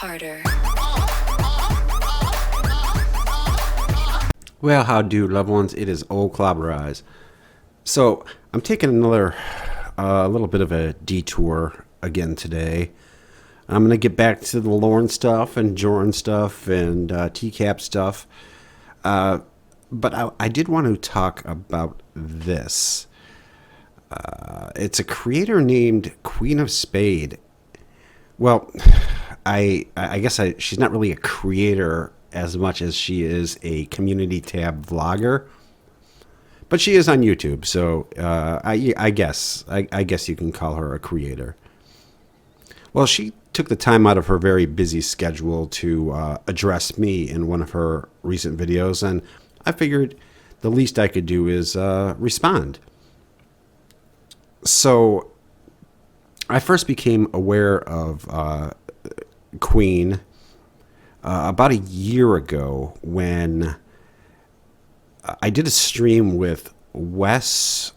harder. Well, how do, loved ones? It is old Clobber Eyes. So, I'm taking another little bit of a detour again today. I'm going to get back to the Lorne stuff and Jordan stuff and TCAP stuff. But I did want to talk about this. It's a creator named Queen of Spade. Well, I guess she's not really a creator as much as she is a community tab vlogger. But she is on YouTube, so I guess you can call her a creator. Well, she took the time out of her very busy schedule to address me in one of her recent videos, and I figured the least I could do is respond. So I first became aware of Queen about a year ago when I did a stream with Wes,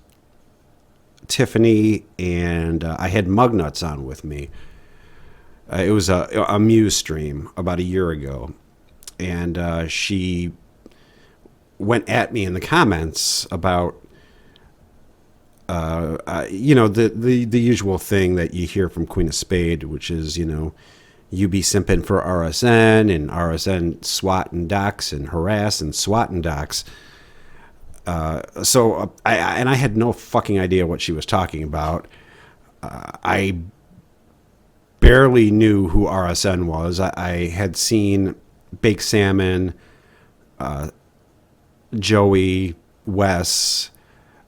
Tiffany, and I had Mugnuts on with me. It was a Muse stream about a year ago, and she went at me in the comments about the usual thing that you hear from Queen of Spade, which is, you be simping for RSN, and RSN swat and dox and harass and swat and dox. So I had no fucking idea what she was talking about. I barely knew who RSN was. I had seen Baked Salmon, Joey, Wes.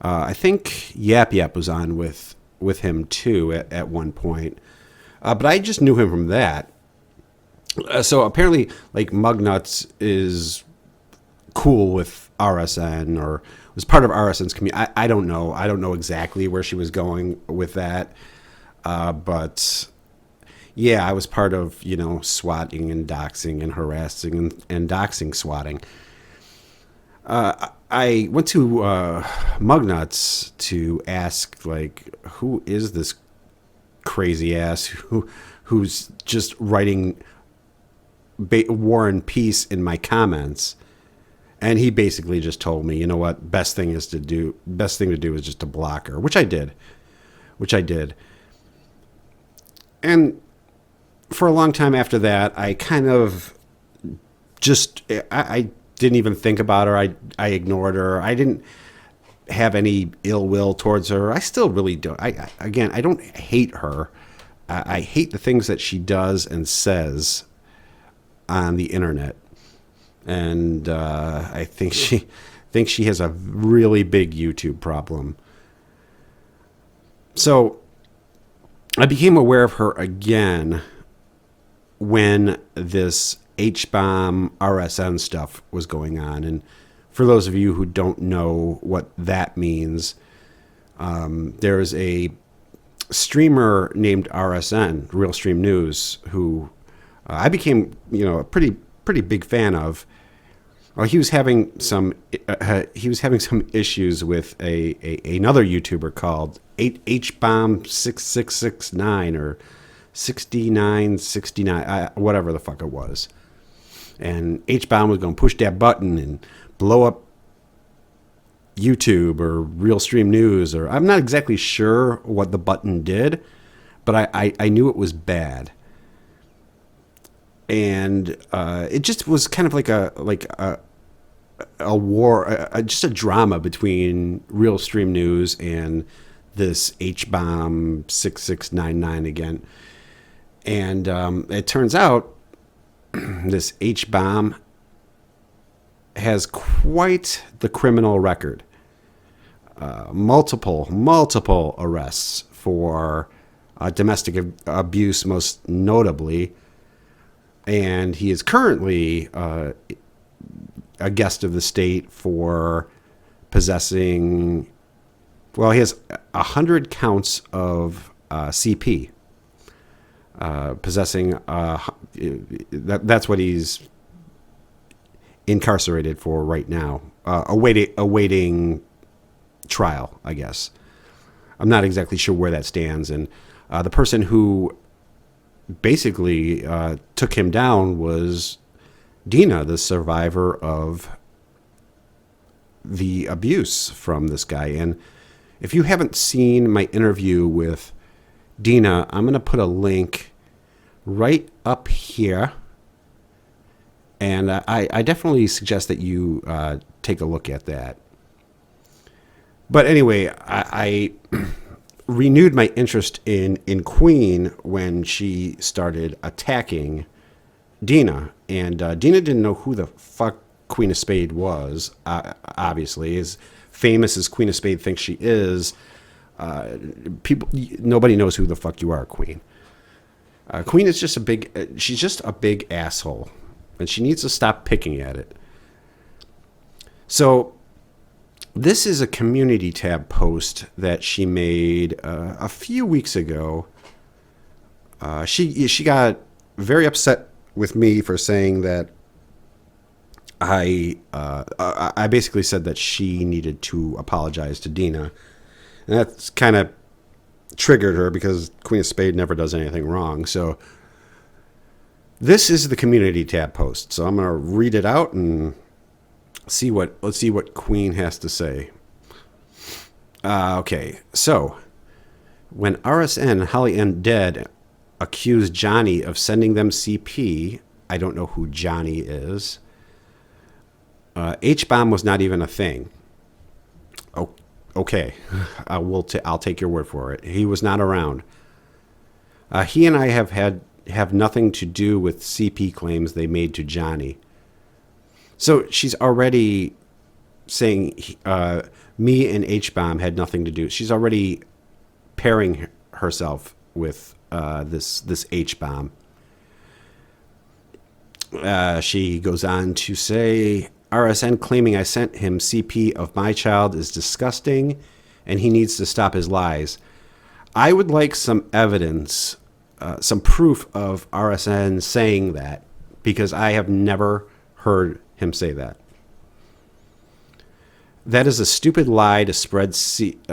I think Yap Yap was on with him too at one point. But I just knew him from that. So apparently, like, Mugnuts is cool with RSN or was part of RSN's community. I don't know. I don't know exactly where she was going with that. But yeah, I was part of, swatting and doxing and harassing and doxing swatting. I went to Mugnuts to ask, like, who is this crazy ass who's just writing War and Peace in my comments, and he basically just told me, you know what, best thing to do is just to block her, which I did. And for a long time after that, I kind of just I didn't even think about her. I ignored her. I didn't have any ill will towards her. I still really don't. I don't hate her. I hate the things that she does and says on the internet, and I think she has a really big YouTube problem. So I became aware of her again when this H-Bomb RSN stuff was going on. And for those of you who don't know what that means, there's a streamer named RSN, Real Stream News, who I became, a pretty big fan of. Well, he was having some issues with another YouTuber called H-Bomb 6669 or 6969, whatever the fuck it was. And H-Bomb was going to push that button and blow up YouTube or Real Stream News, or I'm not exactly sure what the button did, but I knew it was bad. And it just was kind of like a war, just a drama between Real Stream News and this H-Bomb 6699 again. And it turns out this H-Bomb has quite the criminal record. Multiple arrests for domestic abuse, most notably. And he is currently a guest of the state for possessing, well, he has 100 counts of CP. Possessing, that's what he's incarcerated for right now, awaiting trial, I guess. I'm not exactly sure where that stands. And the person who basically took him down was Dina, the survivor of the abuse from this guy. And if you haven't seen my interview with Dina, I'm going to put a link right up here. And I definitely suggest that you take a look at that. But anyway, I renewed my interest in Queen when she started attacking Deana. And Deana didn't know who the fuck Queen of Spade was, obviously. As famous as Queen of Spade thinks she is, nobody knows who the fuck you are, Queen. Queen is just she's just a big asshole. And she needs to stop picking at it. So this is a community tab post that she made a few weeks ago. She got very upset with me for saying that I basically said that she needed to apologize to Dina. And that's kind of triggered her because Queen of Spade never does anything wrong. So this is the community tab post. So I'm going to read it out and let's see what Queen has to say. Okay, so when RSN, Holly and Dead accused Johnny of sending them CP, I don't know who Johnny is. H-Bomb was not even a thing. Oh, okay, I'll take your word for it. He was not around. He and I have nothing to do with CP claims they made to Johnny. So she's already saying me and H-Bomb had nothing to do. She's already pairing herself with this H-Bomb. She goes on to say, RSN claiming I sent him CP of my child is disgusting, and he needs to stop his lies. I would like some evidence, some proof of RSN saying that, because I have never heard him say that. That is a stupid lie to spread CJ.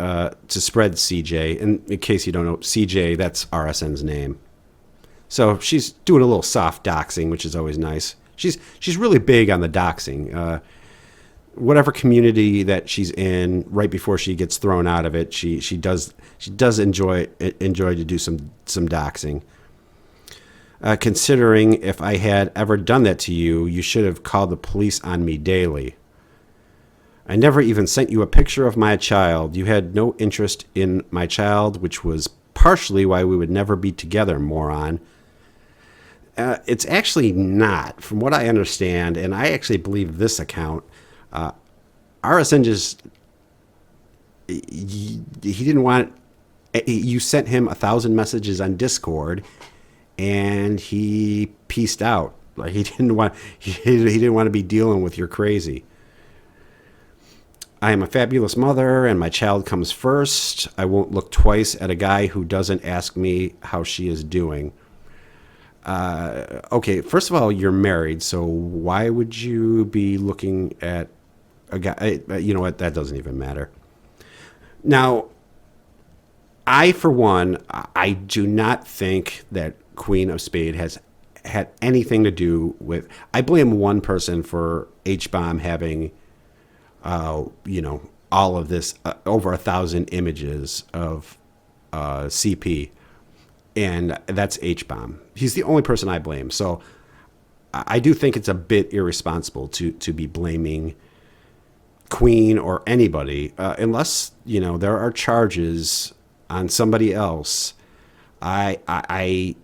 And in case you don't know, CJ, that's RSN's name. So she's doing a little soft doxing, which is always nice. She's really big on the doxing. Whatever community that she's in, right before she gets thrown out of it, she does enjoy to do some doxing. Considering if I had ever done that to you, you should have called the police on me daily. I never even sent you a picture of my child. You had no interest in my child, which was partially why we would never be together, moron. It's actually not, from what I understand, and I actually believe this account. RSN just, he didn't want, you sent him 1,000 messages on Discord, and he peaced out. Like he didn't want to be dealing with your crazy. I am a fabulous mother, and my child comes first. I won't look twice at a guy who doesn't ask me how she is doing. Okay, first of all, you're married, so why would you be looking at a guy? You know what? That doesn't even matter. Now, for one, I do not think that Queen of Spade has had anything to do with. I blame one person for H-Bomb having, all of this, over 1,000 images of CP. And that's H-Bomb. He's the only person I blame. So I do think it's a bit irresponsible to be blaming Queen or anybody, unless, there are charges on somebody else. I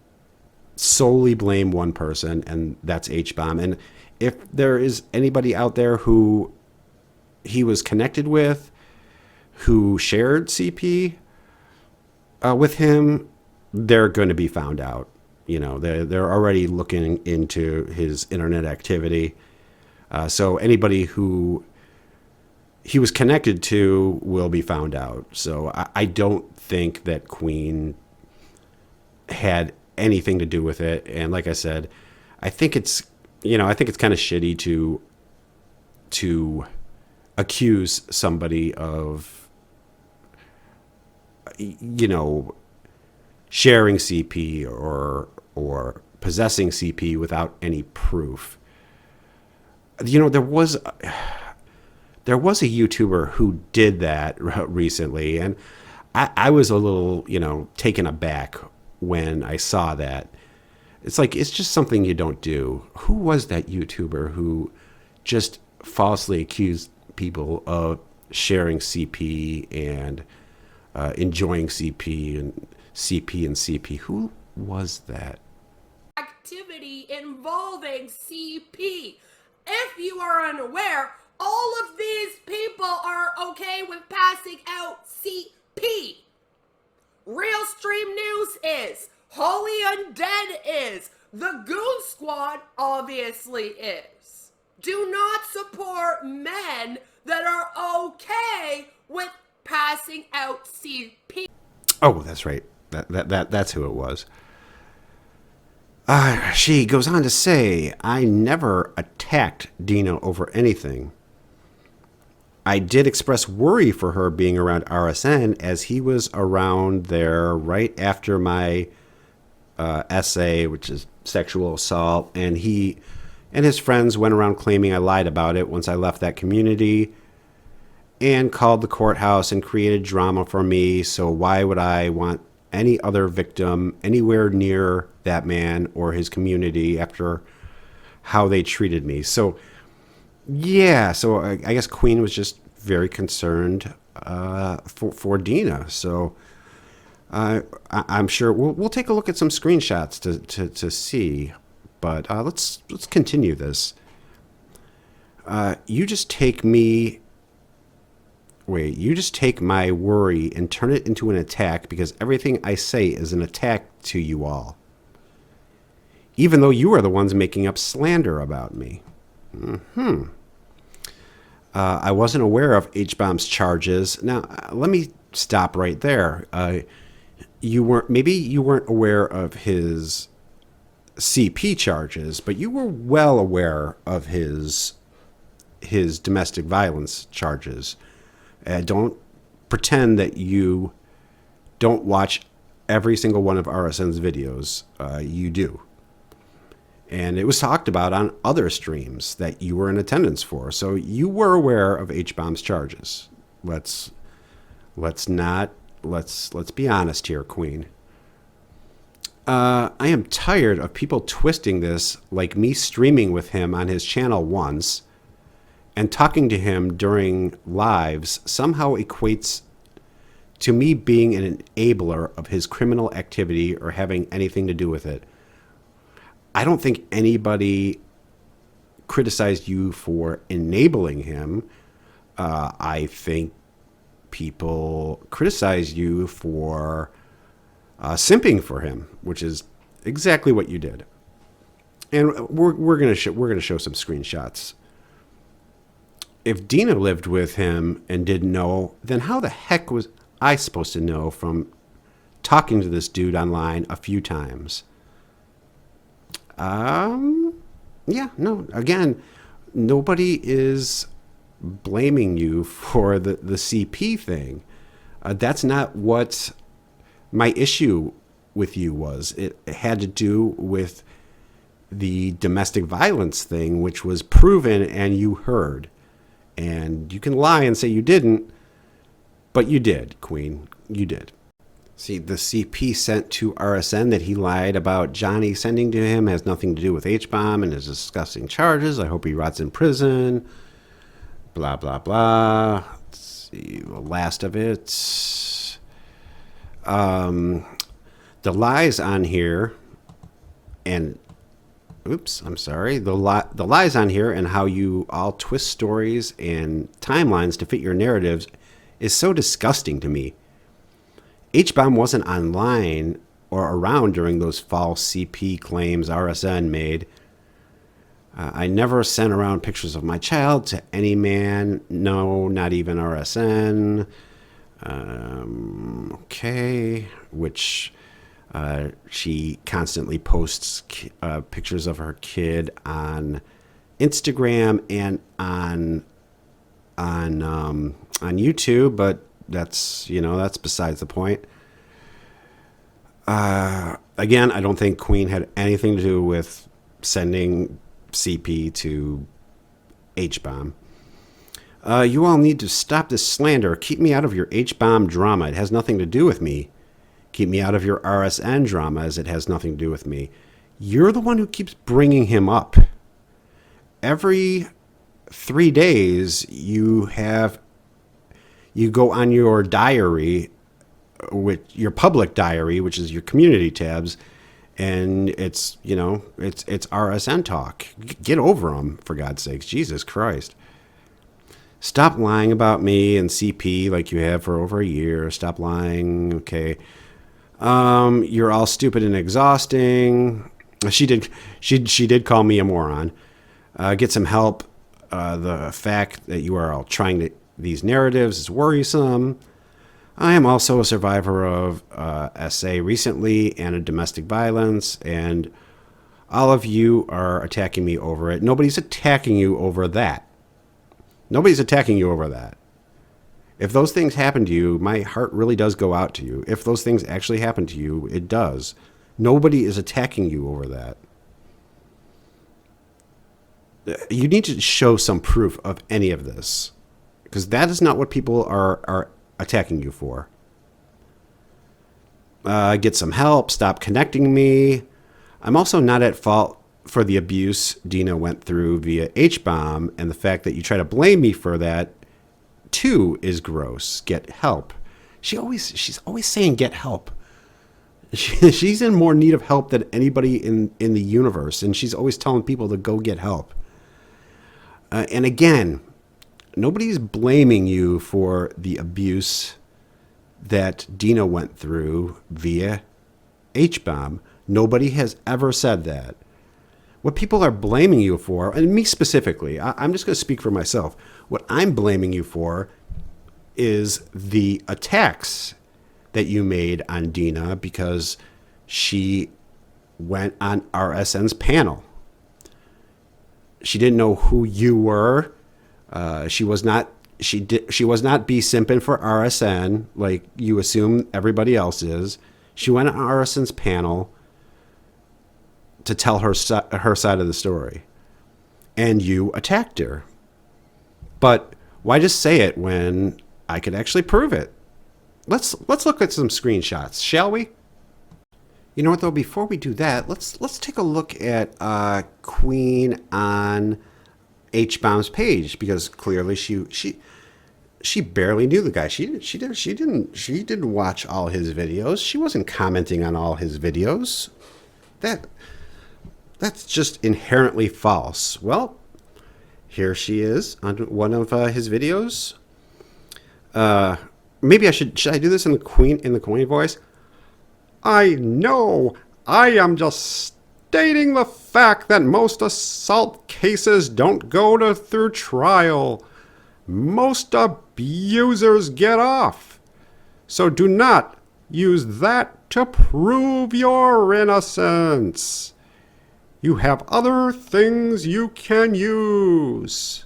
solely blame one person, and that's H-Bomb. And if there is anybody out there who he was connected with, who shared CP with him, they're going to be found out. They're already looking into his internet activity. So anybody who he was connected to will be found out. So I don't think that Queen had anything to do with it. And like I said, I think it's kind of shitty to accuse somebody of, sharing CP or possessing CP without any proof. You know, there was a YouTuber who did that recently, and I was a little, taken aback when I saw that. It's like, it's just something you don't do. Who was that YouTuber who just falsely accused people of sharing CP and enjoying CP and CP? Who was that? Activity involving CP. If you are unaware, all of these people are okay with passing out CP. Real Stream News is. Holy Undead is. The Goon Squad obviously is. Do not support men that are okay with passing out CP. Oh, that's right. That's who it was. She goes on to say, I never attacked Dina over anything. I did express worry for her being around RSN, as he was around there right after my essay, which is sexual assault, and he and his friends went around claiming I lied about it once I left that community and called the courthouse and created drama for me. So why would I want any other victim anywhere near that man or his community after how they treated me? So yeah, so I guess Queen was just very concerned for Dina. So I'm sure we'll take a look at some screenshots to see. But let's continue this. You just take my worry and turn it into an attack, because everything I say is an attack to you all, even though you are the ones making up slander about me. I wasn't aware of H-Bomb's charges. Now, let me stop right there. You weren't aware of his CP charges, but you were well aware of his domestic violence charges. Don't pretend that you don't watch every single one of RSN's videos. You do. And it was talked about on other streams that you were in attendance for. So you were aware of H-Bomb's charges. Let's be honest here, Queen. I am tired of people twisting this, like me streaming with him on his channel once and talking to him during lives somehow equates to me being an enabler of his criminal activity or having anything to do with it. I don't think anybody criticized you for enabling him. I think people criticize you for simping for him, which is exactly what you did. And we're gonna show some screenshots. If Dina lived with him and didn't know, then how the heck was I supposed to know from talking to this dude online a few times? Yeah, no, again, nobody is blaming you for the CP thing. That's not what my issue with you was. It had to do with the domestic violence thing, which was proven and you heard. And you can lie and say you didn't, but you did, Queen. You did. See, the CP sent to RSN that he lied about Johnny sending to him has nothing to do with H-Bomb and his disgusting charges. I hope he rots in prison. Blah, blah, blah. Let's see, the last of it. The lies on here and... Oops, I'm sorry. The lies on here and how you all twist stories and timelines to fit your narratives is so disgusting to me. H-Bomb wasn't online or around during those false CP claims RSN made. I never sent around pictures of my child to any man. No, not even RSN. Okay, which she constantly posts pictures of her kid on Instagram and on YouTube, but that's besides the point. Again, I don't think Queen had anything to do with sending CP to H-Bomb. You all need to stop this slander. Keep me out of your H-Bomb drama. It has nothing to do with me. Keep me out of your RSN drama, as it has nothing to do with me. You're the one who keeps bringing him up. Every 3 days, you go on your diary, your public diary, which is your community tabs, and it's RSN talk. Get over them, for God's sakes. Jesus Christ. Stop lying about me and CP like you have for over a year. Stop lying. Okay. You're all stupid and exhausting. She did call me a moron. Get some help. The fact that you are all trying these narratives is worrisome. I am also a survivor of SA recently and a domestic violence, and all of you are attacking me over it. Nobody's attacking you over that. Nobody's attacking you over that. If those things happen to you, my heart really does go out to you. If those things actually happen to you, it does. Nobody is attacking you over that. You need to show some proof of any of this, because that is not what people are attacking you for. Get some help. Stop connecting me. I'm also not at fault for the abuse Dina went through via H-Bomb, and the fact that you try to blame me for that too is gross. Get help. She's always saying get help. She's in more need of help than anybody in the universe, and she's always telling people to go get help. And again, nobody's blaming you for the abuse that Dina went through via H-Bomb. Nobody has ever said that. What people are blaming you for, and me specifically, I'm just going to speak for myself. What I'm blaming you for is the attacks that you made on Dina because she went on RSN's panel. She didn't know who you were. She was not be simping for RSN like you assume everybody else is. She went on RSN's panel to tell her side of the story, and you attacked her. But why just say it when I could actually prove it? Let's look at some screenshots, shall we? You know what though? Before we do that, let's take a look at Queen on H-Bomb's page, because clearly she barely knew the guy. She didn't watch all his videos. She wasn't commenting on all his videos. That's just inherently false. Well, here she is on one of his videos. Maybe should I do this in the Queen voice? I know. I am just stating the fact that most assault cases don't go through trial. Most abusers get off. So do not use that to prove your innocence. You have other things you can use.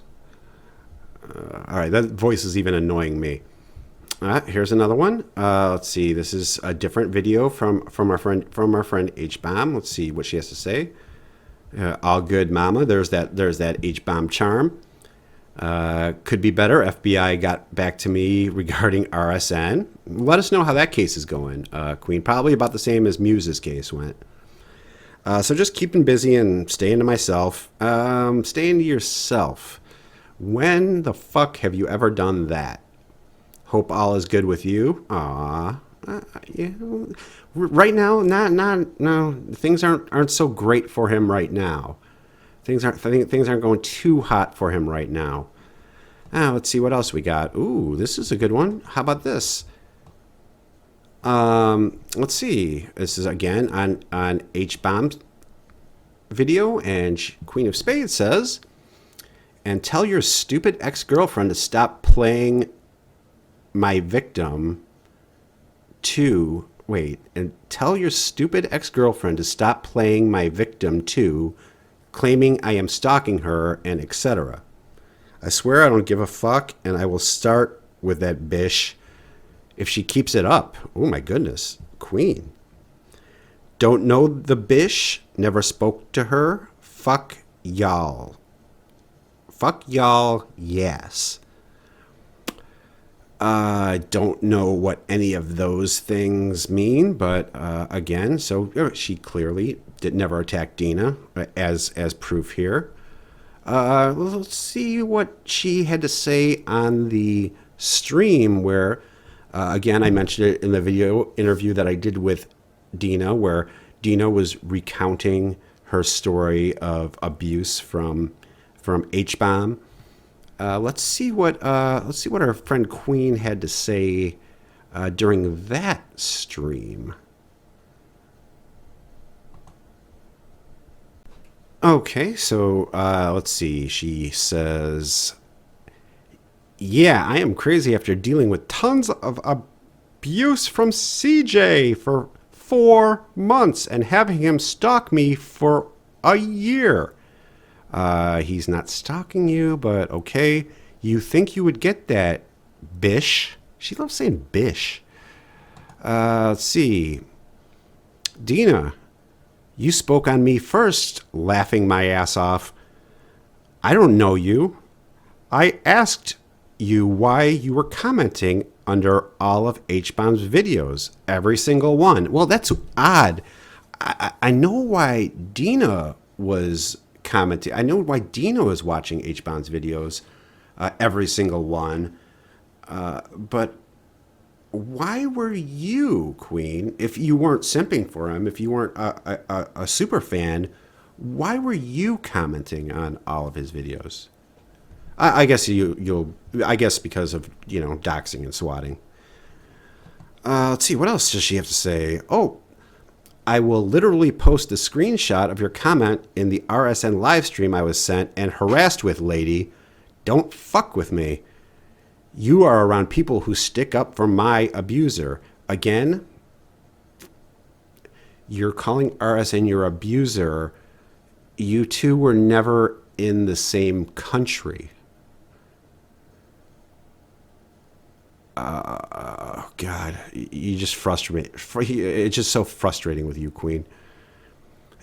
All right, that voice is even annoying me. Here's another one. Let's see. This is a different video from our friend H-Bomb. Let's see what she has to say. All good, mama. There's that H-Bomb charm. Could be better. FBI got back to me regarding RSN. Let us know how that case is going, Queen. Probably about the same as Muse's case went. So just keeping busy and staying to myself. Staying to yourself. When the fuck have you ever done that? Hope all is good with you. Aw. Yeah. Right now, no. Things aren't so great for him right now. Things aren't going too hot for him right now. Let's see what else we got. Ooh, this is a good one. How about this? Let's see. This is again on H-Bomb's video, and Queen of Spade says, and tell your stupid ex-girlfriend to stop playing my victim too. Wait, and tell your stupid ex-girlfriend to stop playing my victim too, claiming I am stalking her and etc. I swear I don't give a fuck, and I will start with that bish if she keeps it up. Oh my goodness, Queen. Don't know the bish. Never spoke to her. Fuck y'all. Fuck y'all, yes. I don't know what any of those things mean, but again, so she clearly never attacked Dina, as proof here. Let's see what she had to say on the stream where, again, I mentioned it in the video interview that I did with Dina, where Dina was recounting her story of abuse from H-Bomb. Let's see what our friend Queen had to say during that stream. Okay, so let's see. She says, "Yeah, I am crazy after dealing with tons of abuse from CJ for 4 months and having him stalk me for a year. He's not stalking you, but okay. You think you would get that, bish?" She loves saying bish. Let's see. "Dina, you spoke on me first, laughing my ass off. I don't know you. I asked you why you were commenting under all of H-Bomb's videos, every single one." Well, that's odd. I know why Dina was commenting. I know why Dina was watching H-Bomb's videos, every single one. But why were you, Queen, if you weren't simping for him, if you weren't a super fan, why were you commenting on all of his videos? I guess I guess because of, doxing and swatting. Let's see, what else does she have to say? Oh, "I will literally post the screenshot of your comment in the RSN live stream I was sent and harassed with, lady. Don't fuck with me. You are around people who stick up for my abuser." Again, you're calling RSN your abuser. You two were never in the same country. Oh, God, you just frustrate me. It's just so frustrating with you, Queen.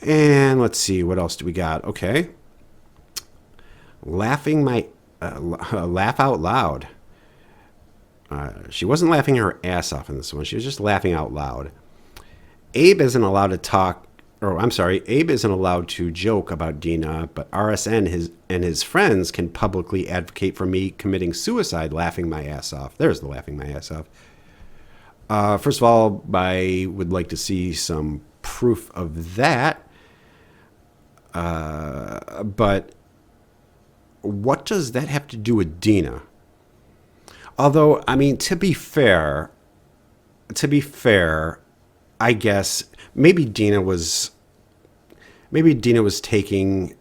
And let's see, what else do we got? Okay. Laughing my... laugh out loud. She wasn't laughing her ass off in this one. She was just laughing out loud. Abe isn't allowed to talk... Abe isn't allowed to joke about Dina, but RSN and his friends can publicly advocate for me committing suicide, laughing my ass off. There's the laughing my ass off. First of all, I would like to see some proof of that. But what does that have to do with Dina? Although, I mean, to be fair, I guess maybe Dina was taking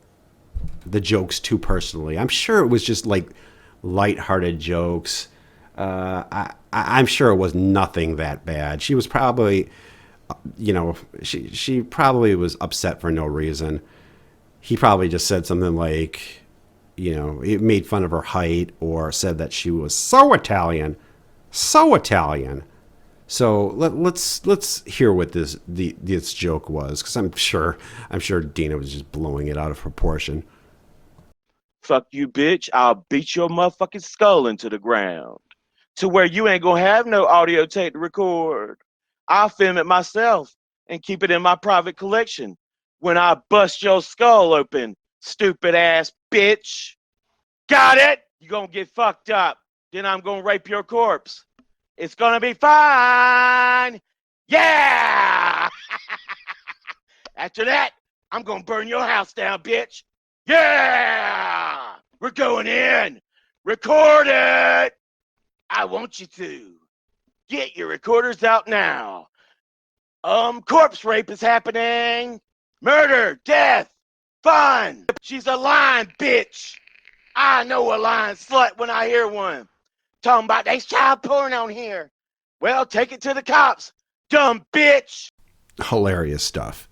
the jokes too personally. I'm sure it was just like lighthearted jokes. I'm sure it was nothing that bad. She was probably, she probably was upset for no reason. He probably just said something like, it made fun of her height or said that she was so Italian. So let's hear what this joke was, because I'm sure Dina was just blowing it out of proportion. "Fuck you, bitch. I'll beat your motherfucking skull into the ground to where you ain't gonna have no audio tape to record. I'll film it myself and keep it in my private collection when I bust your skull open, stupid ass bitch. Got it? You gonna get fucked up. Then I'm gonna rape your corpse. It's gonna be fine. Yeah!" "After that, I'm gonna burn your house down, bitch. Yeah! We're going in. Record it. I want you to. Get your recorders out now. Corpse rape is happening. Murder, death, fun. She's a lying bitch. I know a lying slut when I hear one. Talking about there's child porn on here. Well, take it to the cops, dumb bitch." Hilarious stuff.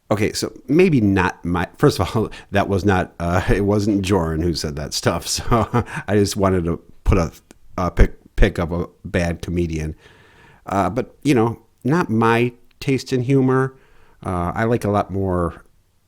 Okay, so maybe not my... First of all, that was not... it wasn't Joran who said that stuff, so I just wanted to put pick up a bad comedian. But, not my taste in humor. I like a lot more,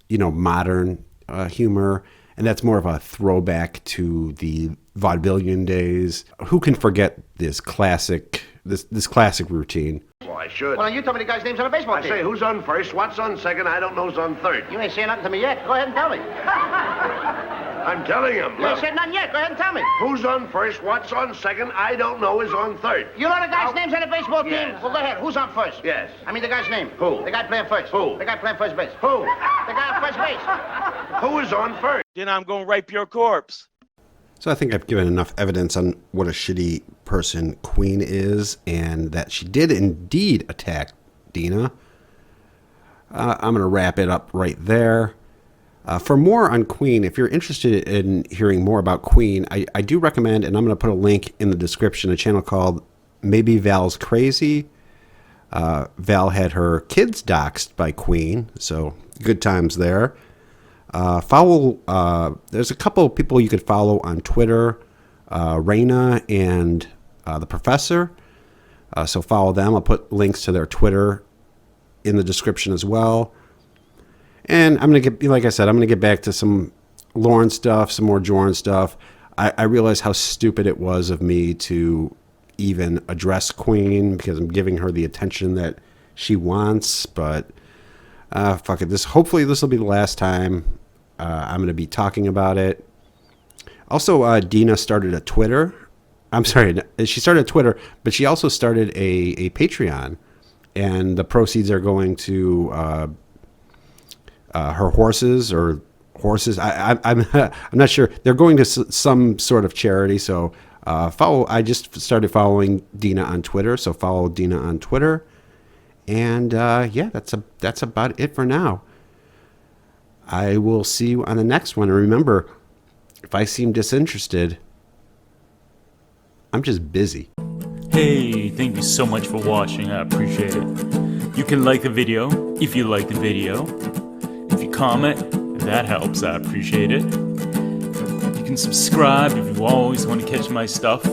modern humor, and that's more of a throwback to the vaudevillian days. Who can forget this classic routine? Well, I should. Well, you told me the guy's name's on a baseball team. I say, who's on first? What's on second? I don't know who's on third. You ain't saying nothing to me yet. Go ahead and tell me. I'm telling him. You ain't said nothing yet. Go ahead and tell me. Who's on first? What's on second? I don't know is on third. You know the guy's name's on the baseball team? Yes. Well, go ahead. Who's on first? Yes. I mean the guy's name. Who? The guy playing first. Who? The guy playing first base. Who? The guy on first base. Who is on first? Then I'm gonna rape your corpse. So I think I've given enough evidence on what a shitty person Queen is, and that she did indeed attack Dina. I'm going to wrap it up right there. For more on Queen, if you're interested in hearing more about Queen, I do recommend, and I'm going to put a link in the description, a channel called Maybe Val's Crazy. Val had her kids doxxed by Queen, so good times there. There's a couple of people you could follow on Twitter, Reina and the Professor. So follow them. I'll put links to their Twitter in the description as well. And I'm going to get back to some Lauren stuff, some more Jordan stuff. I realize how stupid it was of me to even address Queen because I'm giving her the attention that she wants, but fuck it. Hopefully this will be the last time I'm going to be talking about it. Also, Dina started a Twitter. I'm sorry, she started a Twitter, but she also started a Patreon, and the proceeds are going to her horses. I'm not sure. They're going to some sort of charity. So I just started following Dina on Twitter, so follow Dina on Twitter. And that's about it for now. I will see you on the next one. And remember, if I seem disinterested, I'm just busy. Hey, thank you so much for watching. I appreciate it. You can like the video if you like the video. If you comment, that helps. I appreciate it. You can subscribe if you always want to catch my stuff.